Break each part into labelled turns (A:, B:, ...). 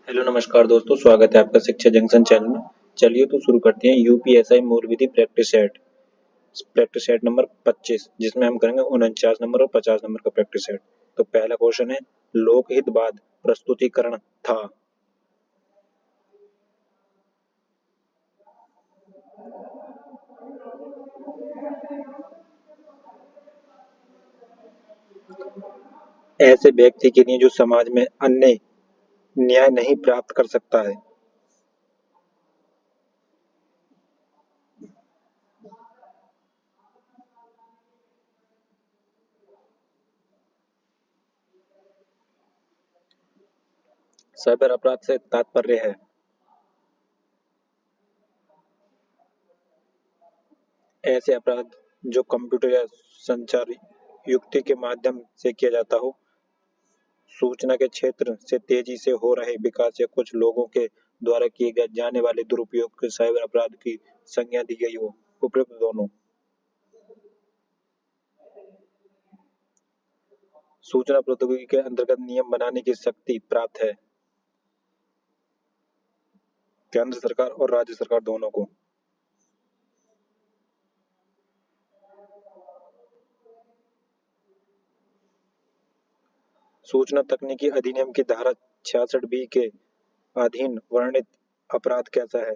A: Hello नमस्कार दोस्तों, स्वागत है आपका शिक्षा जंक्शन चैनल में। चलिए तो शुरू करते हैं यूपीएसआई मूल विधि प्रैक्टिस सेट नंबर 25, जिसमें हम करेंगे 49 नंबर और 50 नंबर का प्रैक्टिस सेट। तो पहला क्वेश्चन है, लोकहितवाद प्रस्तुतिकरण था। ऐसे व्यक्ति के लिए जो समाज में अन्य न्याय नहीं प्राप्त कर सकता है। साइबर अपराध से तात्पर्य है ऐसे अपराध जो कंप्यूटर या संचार युक्ति के माध्यम से किया जाता हो। सूचना के क्षेत्र से तेजी से हो रहे विकास या कुछ लोगों के द्वारा किए गए जाने वाले दुरुपयोग के साइबर अपराध की संज्ञा दी गई हो। उपयुक्त दोनों। सूचना प्रौद्योगिकी के अंतर्गत नियम बनाने की शक्ति प्राप्त है केंद्र सरकार और राज्य सरकार दोनों को। सूचना तकनीकी अधिनियम की धारा 66B के अधीन वर्णित अपराध कैसा है?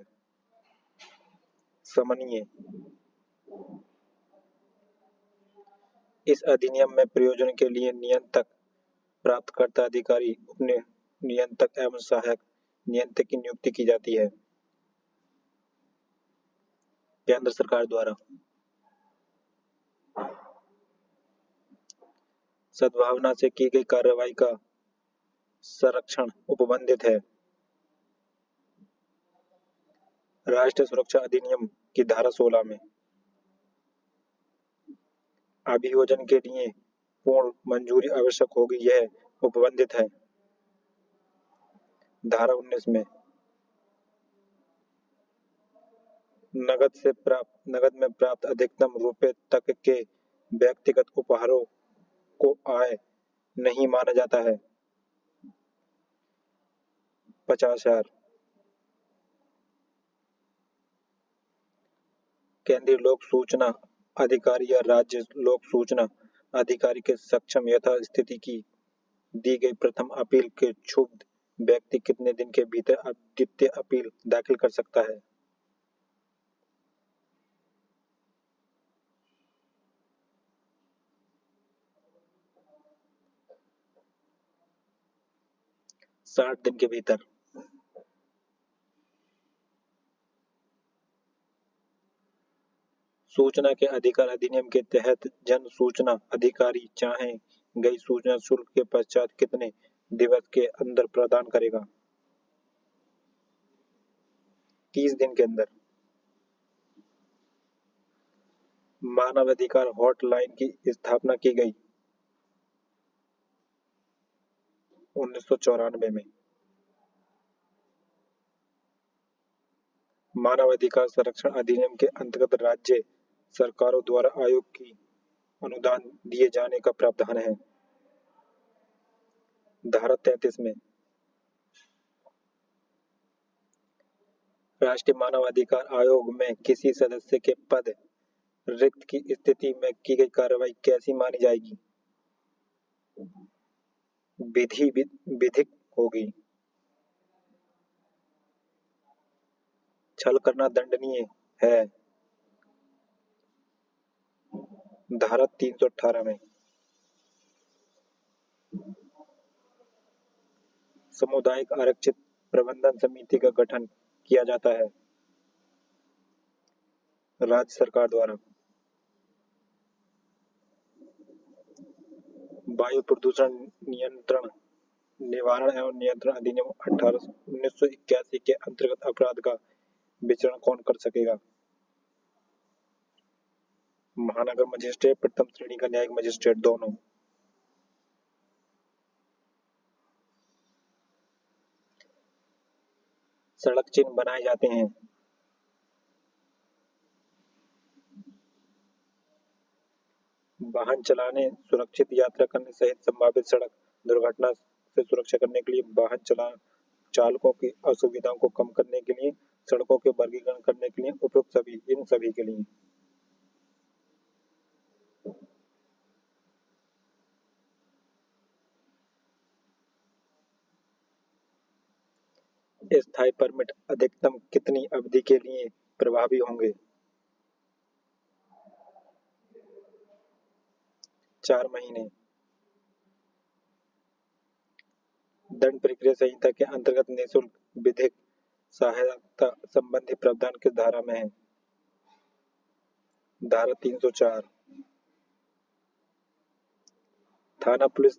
A: समनीय। इस अधिनियम में प्रयोजन के लिए नियंत्रक, प्राप्तकर्ता अधिकारी, उप नियंत्रक एवं सहायक नियंत्रक की नियुक्ति की जाती है केंद्र सरकार द्वारा। सद्भावना से की गई कार्रवाई का संरक्षण उपबंधित है राष्ट्रीय सुरक्षा अधिनियम की धारा 16 में। अभियोजन के लिए पूर्ण मंजूरी आवश्यक होगी, यह उपबंधित है धारा 19 में। नगद में प्राप्त अधिकतम रुपए तक के व्यक्तिगत उपहारों को आय नहीं माना जाता है। 50,000। केंद्रीय लोक सूचना अधिकारी या राज्य लोक सूचना अधिकारी के सक्षम यथास्थिति की दी गई प्रथम अपील के क्षुब्ध व्यक्ति कितने दिन के भीतर द्वितीय अपील दाखिल कर सकता है? साठ दिन के भीतर। सूचना के अधिकार अधिनियम के तहत जन सूचना अधिकारी चाहे गई सूचना शुल्क के पश्चात कितने दिवस के अंदर प्रदान करेगा? 30 दिन के अंदर। मानवाधिकार हॉटलाइन की स्थापना की गई 1994 में। मानवाधिकार संरक्षण अधिनियम के अंतर्गत राज्य सरकारों द्वारा आयोग की अनुदान दिए जाने का प्रावधान है धारा 33 में। राष्ट्रीय मानवाधिकार आयोग में किसी सदस्य के पद रिक्त की स्थिति में की गई कार्रवाई कैसी मानी जाएगी? विधिक होगी। छल करना दंडनीय है धारा 318 में। सामुदायिक आरक्षित प्रबंधन समिति का गठन किया जाता है राज्य सरकार द्वारा। वायु प्रदूषण नियंत्रण, निवारण एवं नियंत्रण अधिनियम 1981 के अंतर्गत अपराध का विचरण कौन कर सकेगा? महानगर मजिस्ट्रेट, प्रथम श्रेणी का न्यायिक मजिस्ट्रेट दोनों। सड़क चिन्ह बनाए जाते हैं वाहन चलाने, सुरक्षित यात्रा करने सहित संभावित सड़क दुर्घटना से सुरक्षा करने के लिए वाहन चालकों की असुविधाओं को कम करने के लिए, सड़कों के वर्गीकरण करने के लिए, उपयुक्त इन सभी के लिए। स्थायी परमिट अधिकतम कितनी अवधि के लिए प्रभावी होंगे? 4 महीने। दंड प्रक्रिया संहिता के अंतर्गत निःशुल्क विधिक सहायता संबंधी प्रावधान किस धारा में है? धारा 304। थाना पुलिस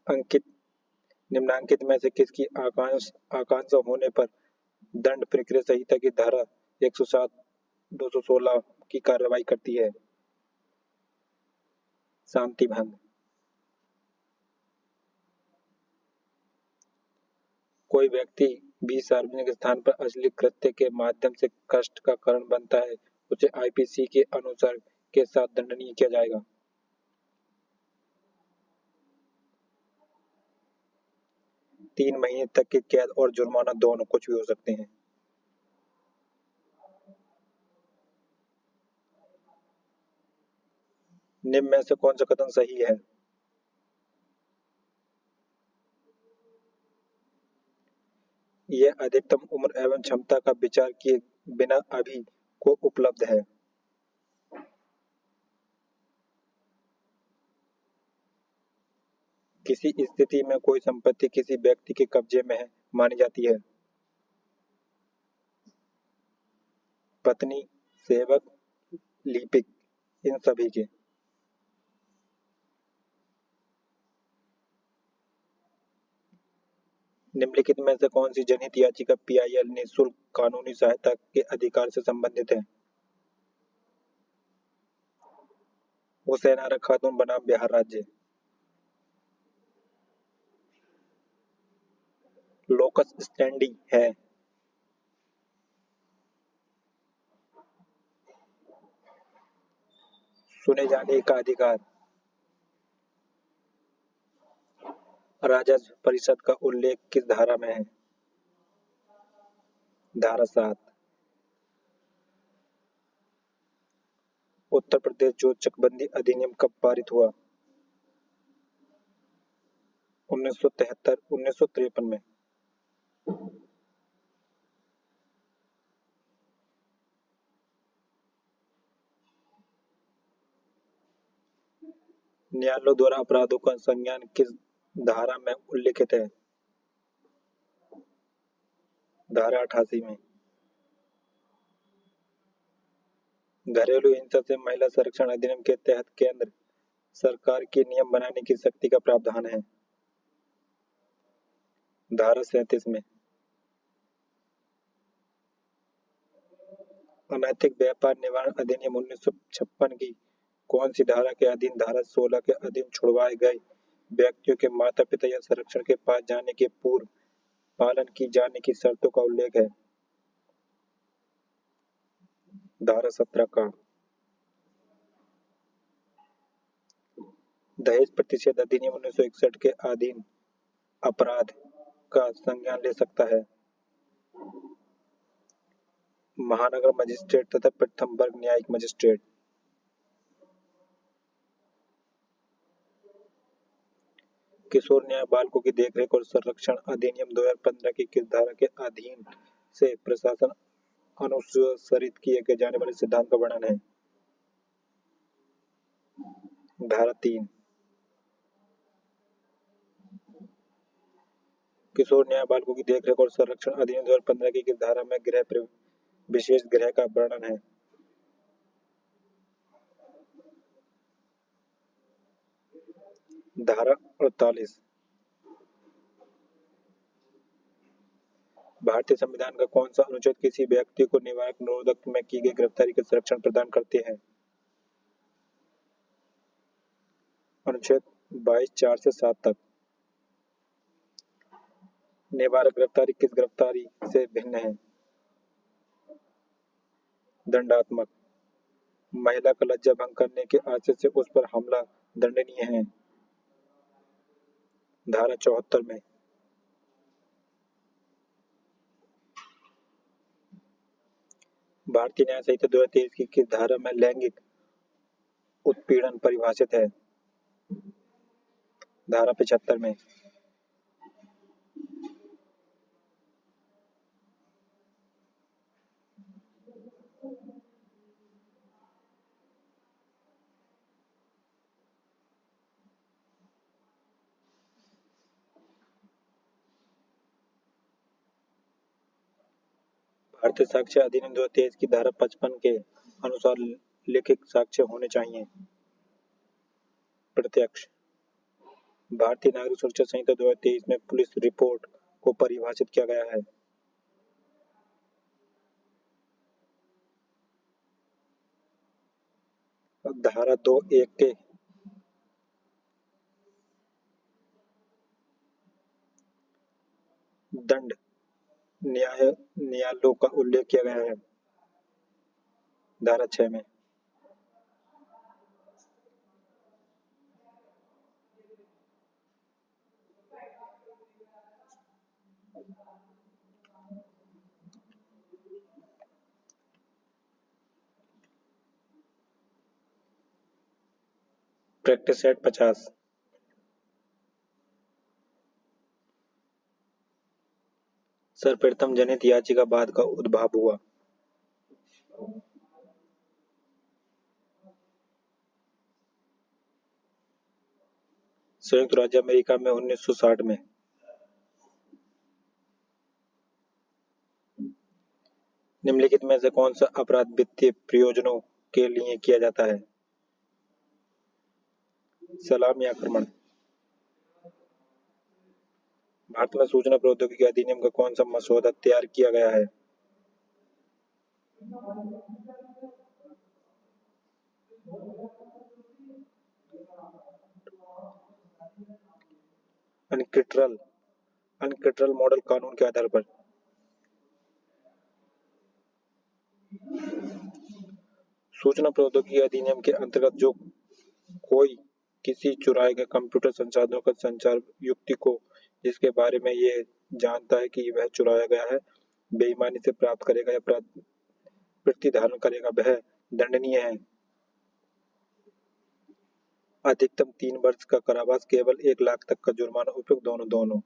A: अंकित निम्नांकित में से किसकी आकांक्षा होने पर दंड प्रक्रिया संहिता की धारा 107, 216 की कार्रवाई करती है? शांति भंग। कोई व्यक्ति भी सार्वजनिक स्थान पर अश्लील कृत्य के माध्यम से कष्ट का कारण बनता है, उसे आईपीसी के अनुसार के साथ दंडनीय किया जाएगा? 3 महीने तक की कैद और जुर्माना दोनों कुछ भी हो सकते हैं। निम्न में से कौन सा कथन सही है? यह अधिकतम उम्र एवं क्षमता का विचार किए बिना अभी को उपलब्ध है। किसी स्थिति में कोई संपत्ति किसी व्यक्ति के कब्जे में है मानी जाती है? पत्नी, सेवक, लिपिक, इन सभी के। निम्नलिखित में से कौन सी जनहित याचिका पीआईएल निःशुल्क कानूनी सहायता के अधिकार से संबंधित है? हुसैन आरा खातून बनाम बिहार राज्य। लोकस स्टैंडी है। सुने जाने का अधिकार। राजस्व परिषद का उल्लेख किस धारा में है? धारा 7। उत्तर प्रदेश जो चकबंदी अधिनियम कब पारित हुआ? 1973, 1953 में। न्यायालयों द्वारा अपराधों का संज्ञान किस धारा में उल्लिखित है? धारा 88 में। घरेलू हिंसा से महिला संरक्षण अधिनियम के तहत केंद्र सरकार की नियम बनाने की शक्ति का प्रावधान है? धारा 37 में। अनैतिक व्यापार निवारण अधिनियम 1956 की कौन सी धारा के अधीन धारा 16 के अधीन छुड़वाए गए व्यक्तियों के माता पिता या संरक्षण के पास जाने के पूर्व पालन की जाने की शर्तों का उल्लेख है? धारा 17 का। दहेज प्रतिषेध अधिनियम 1961 के अधीन अपराध का संज्ञान ले सकता है? महानगर मजिस्ट्रेट तथा प्रथम वर्ग न्यायिक मजिस्ट्रेट। किशोर न्याय बालकों की देखरेख और संरक्षण अधिनियम 2015 की किस धारा के अधीन से प्रशासन अनुसरित किए जाने वाले सिद्धांत का वर्णन है? धारा 3। किशोर न्याय बालकों की देखरेख और संरक्षण अधिनियम 2015 की किस धारा में विशेष गृह का वर्णन है? धारा 48। भारतीय संविधान का कौन सा अनुच्छेद किसी व्यक्ति को निवारक निरोधक में की गई गिरफ्तारी का संरक्षण प्रदान करते हैं? अनुच्छेद 22 4 से 7 तक। निवारक गिरफ्तारी किस गिरफ्तारी से भिन्न है? दंडात्मक। महिला का लज्जा भंग करने के आशय से उस पर हमला दंडनीय है? धारा 74 में। भारतीय न्याय संहिता 2023 की किस धारा में लैंगिक उत्पीड़न परिभाषित है? धारा 75 में। भारतीय साक्ष्य अधिनियम 2023 की धारा 55 के अनुसार लिखित साक्ष्य होने चाहिए। प्रत्यक्ष। भारतीय नागरिक सुरक्षा संहिता 2023 में पुलिस रिपोर्ट को परिभाषित किया गया है। धारा 2(1) के दंड न्यायालयों का उल्लेख किया गया है। धारा 6 में। Practice set 50। सर्वप्रथम जनहित याचिका बाद का उद्भव हुआ। संयुक्त राज्य अमेरिका में 1960 में। निम्नलिखित में से कौन सा अपराध वित्तीय प्रयोजनों के लिए किया जाता है? सलामी आक्रमण। भारत में सूचना प्रौद्योगिकी अधिनियम का कौन सा मसौदा तैयार किया गया है? अनक्रिटरल मॉडल कानून के आधार पर। सूचना प्रौद्योगिकी अधिनियम के अंतर्गत जो कोई किसी चुराए गए कंप्यूटर संसाधनों का संचार युक्ति को जिसके बारे में ये जानता है कि वह चुराया गया है, बेईमानी से प्राप्त करेगा या प्रति धारण करेगा, वह दंडनीय है। अधिकतम 3 वर्ष का कारावास, केवल 1 लाख तक का जुर्माना, उपयुक्त दोनों।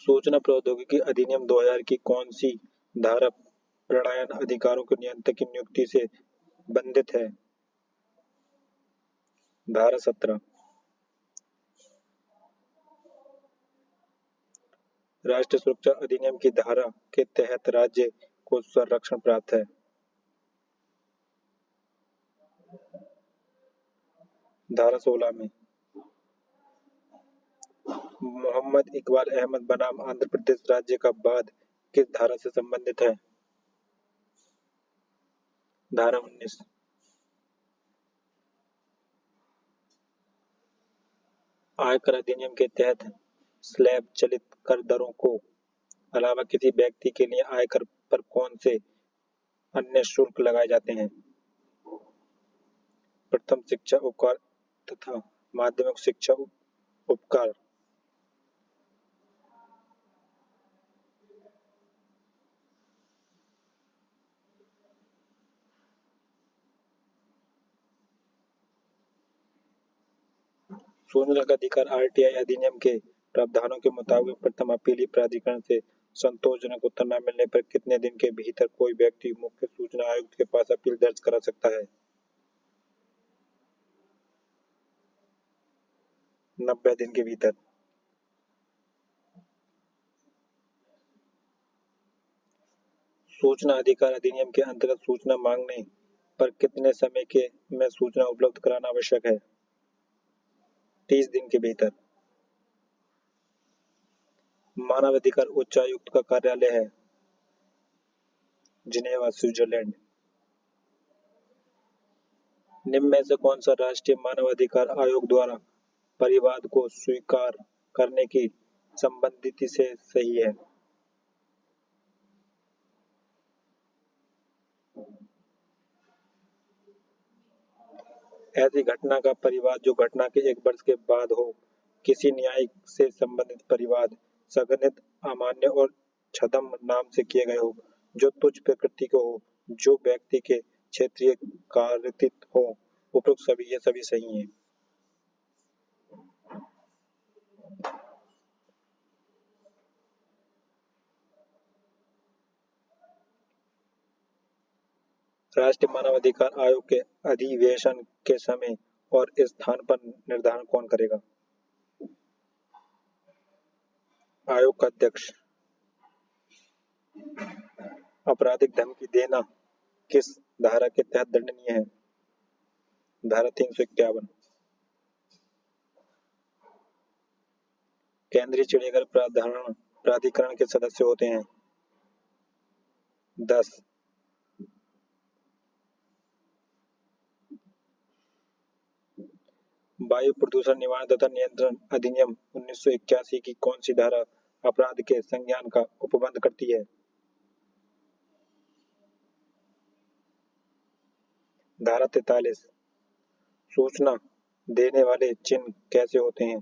A: सूचना प्रौद्योगिकी अधिनियम 2000 की कौन सी धारा प्रणयन अधिकारों के नियंत्रक की नियुक्ति से बंधित है? धारा 17। राष्ट्रीय सुरक्षा अधिनियम की धारा के तहत राज्य को संरक्षण प्राप्त है। धारा 16 में। मोहम्मद इकबाल अहमद बनाम आंध्र प्रदेश राज्य का वाद किस धारा से संबंधित है? धारा 19। आयकर अधिनियम के तहत स्लैब चलित कर दरों को अलावा किसी व्यक्ति के लिए आयकर पर कौन से अन्य शुल्क लगाए जाते हैं? प्रथम शिक्षा उपकर तथा माध्यमिक शिक्षा उपकर। सूचना का अधिकार आरटीआई अधिनियम के प्रावधानों के मुताबिक प्रथम अपीलीय प्राधिकरण से संतोषजनक उत्तर न मिलने पर कितने दिन के भीतर कोई व्यक्ति मुख्य सूचना आयुक्त के पास अपील दर्ज करा सकता है? 90 दिन के भीतर। सूचना अधिकार अधिनियम के अंतर्गत सूचना मांगने पर कितने समय के में सूचना उपलब्ध कराना आवश्यक है? 30 दिन के भीतर। मानवाधिकार उच्चायुक्त का कार्यालय है जिनेवा, स्विट्जरलैंड। निम्न में से कौन सा राष्ट्रीय मानवाधिकार आयोग द्वारा परिवाद को स्वीकार करने की संबंधित से सही है? ऐसी घटना का परिवाद जो घटना के 1 वर्ष के बाद हो किसी न्यायिक से संबंधित परिवाद संगठित अमान्य और छद्म नाम से किए गए हो, जो तुच्छ प्रकृति के हो, जो व्यक्ति के क्षेत्रीय कार्यातीत हो। उपरोक्त सभी ये सभी सही हैं। राष्ट्रीय मानवाधिकार आयोग के अधिवेशन के समय और स्थान पर निर्धारण कौन करेगा? आयोग का अध्यक्ष। आपराधिक धमकी देना किस धारा के तहत दंडनीय है? धारा 351। केंद्रीय चिड़ियाघर प्राधिकरण के सदस्य होते हैं 10। वायु प्रदूषण निवारण तथा नियंत्रण अधिनियम 1981 की कौन सी धारा अपराध के संज्ञान का उपबंध करती है? धारा 43। सूचना देने वाले चिन्ह कैसे होते हैं?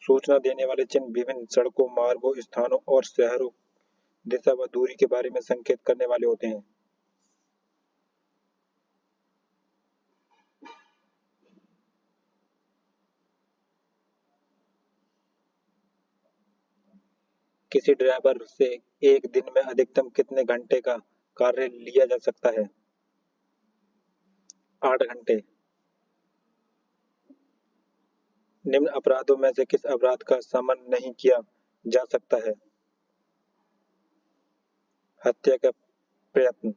A: सूचना देने वाले चिन्ह विभिन्न सड़कों, मार्गों, स्थानों और शहरों, दिशा व दूरी के बारे में संकेत करने वाले होते हैं। किसी ड्राइवर से एक दिन में अधिकतम कितने घंटे का कार्य लिया जा सकता है? 8 घंटे। निम्न अपराधों में से किस अपराध का समन नहीं किया जा सकता है? हत्या का प्रयत्न।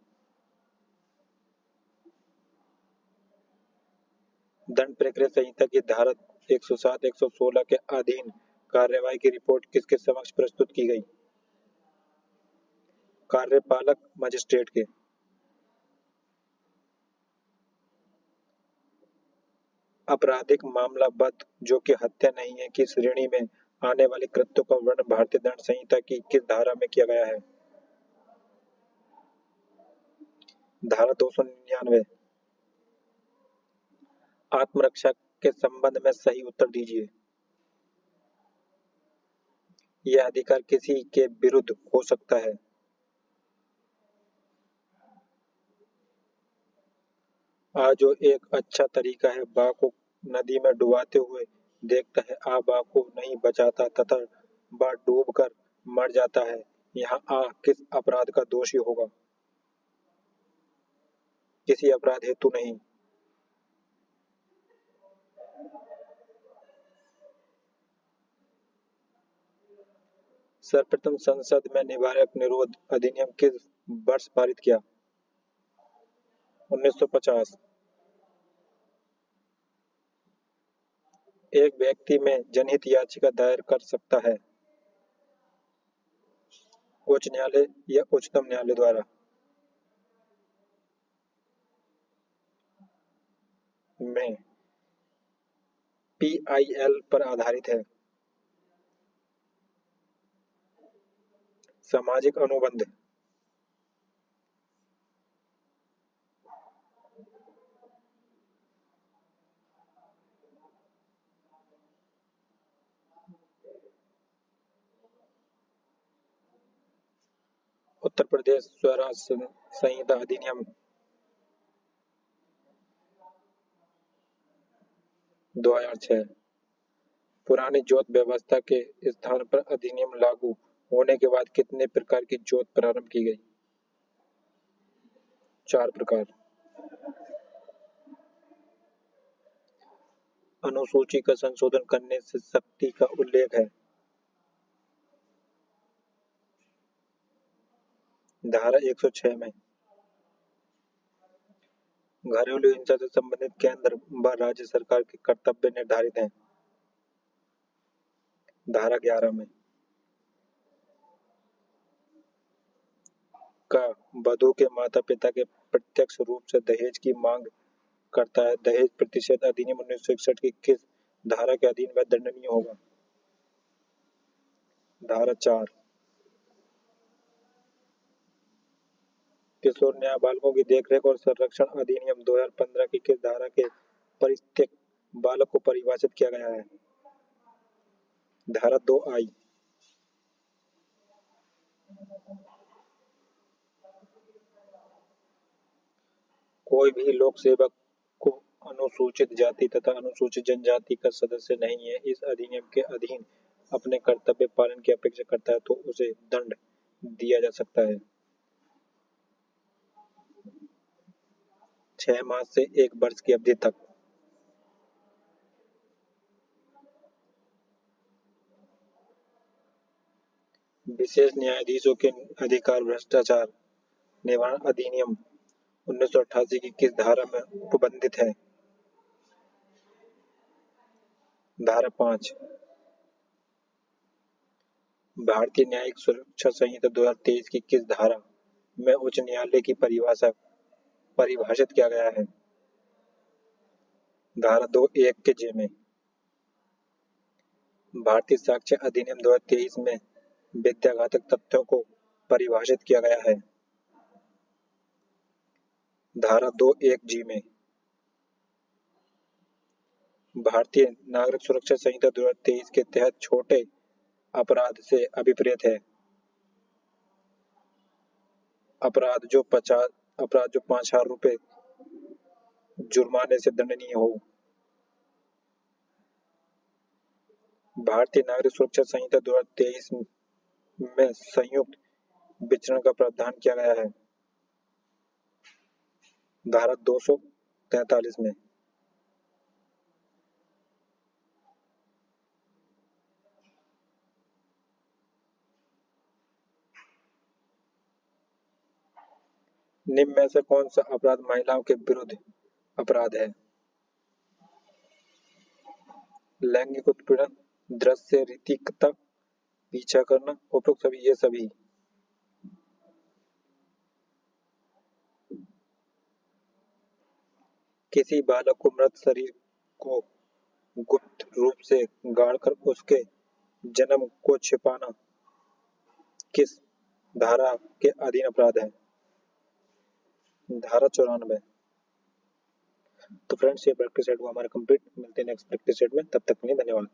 A: दंड प्रक्रिया संहिता की धारा 107, 116 के अधीन कार्यवाही की रिपोर्ट किसके समक्ष प्रस्तुत की गई? कार्यपालक मजिस्ट्रेट के। आपराधिक मामला बद जो कि हत्या नहीं है की श्रेणी में आने वाले कृत्यों का वर्णन भारतीय दंड संहिता की किस धारा में किया गया है? धारा 299। आत्मरक्षा के संबंध में सही उत्तर दीजिए। यह अधिकार किसी के विरुद्ध हो सकता है? आज जो एक अच्छा तरीका है बा को नदी में डुबाते हुए देखता है, आ बा को नहीं बचाता तथा बा डूब कर मर जाता है। यहाँ आ किस अपराध का दोषी होगा? किसी अपराध हेतु नहीं। सर्वप्रथम संसद में निवारक निरोध अधिनियम किस वर्ष पारित किया? 1950। एक व्यक्ति में जनहित याचिका दायर कर सकता है उच्च न्यायालय या उच्चतम न्यायालय द्वारा? में PIL पर आधारित है। सामाजिक अनुबंध। उत्तर प्रदेश स्वराज संहिता अधिनियम 2006। पुरानी जोत व्यवस्था के स्थान पर अधिनियम लागू होने के बाद कितने प्रकार की जोत प्रारंभ की गई? 4 प्रकार। अनुसूची का संशोधन करने से शक्ति का उल्लेख है। धारा 106 में। घरेलू हिंसा से संबंधित केंद्र व राज्य सरकार के कर्तव्य निर्धारित हैं। धारा 11 में। का वधू के माता पिता के प्रत्यक्ष रूप से दहेज की मांग करता है। दहेज प्रतिषेध अधिनियम 1961 की किस धारा के अधीन वह दंडनीय होगा? धारा 4। किशोर न्याय बालकों की देखरेख और संरक्षण अधिनियम 2015 की किस धारा के परित्यक्त बालक को परिभाषित किया गया है? धारा 2 आई। कोई भी लोक सेवक को अनुसूचित जाति तथा अनुसूचित जनजाति का सदस्य नहीं है, इस अधिनियम के अधीन अपने कर्तव्य पालन की अपेक्षा करता है तो उसे दंड दिया जा सकता है। 6 माह से 1 वर्ष की अवधि तक। विशेष न्यायाधीशों के अधिकार भ्रष्टाचार निवारण अधिनियम 1988 की किस धारा में उपबंधित है? धारा 5। भारतीय न्यायिक सुरक्षा संहिता 2023 की किस धारा में उच्च न्यायालय की परिभाषित किया गया है? धारा 2(1) के जे में। भारतीय साक्ष्य अधिनियम 2023 में विद्याघातक तथ्यों को परिभाषित किया गया है। धारा 2(1) जी में। भारतीय नागरिक सुरक्षा संहिता 2023 के तहत छोटे अपराध से अभिप्रेत है अपराध जो 5,000 रुपए जुर्माने से दंडनीय हो। भारतीय नागरिक सुरक्षा संहिता 2023 में संयुक्त विचरण का प्रावधान किया गया है। धारा 243 में। निम्न में से कौन सा अपराध महिलाओं के विरुद्ध अपराध है? लैंगिक उत्पीड़न, दृश्य रीतिकता, पीछा करना, उपरोक्त सभी। ये सभी। किसी बालक को मृत शरीर को गुप्त रूप से गाड़कर उसके जन्म को छिपाना किस धारा के अधीन अपराध है? धारा 94। तो फ्रेंड्स, ये प्रैक्टिस सेट हुआ हमारा कंप्लीट। मिलते हैं नेक्स्ट प्रैक्टिस सेट में, तब तक के लिए धन्यवाद।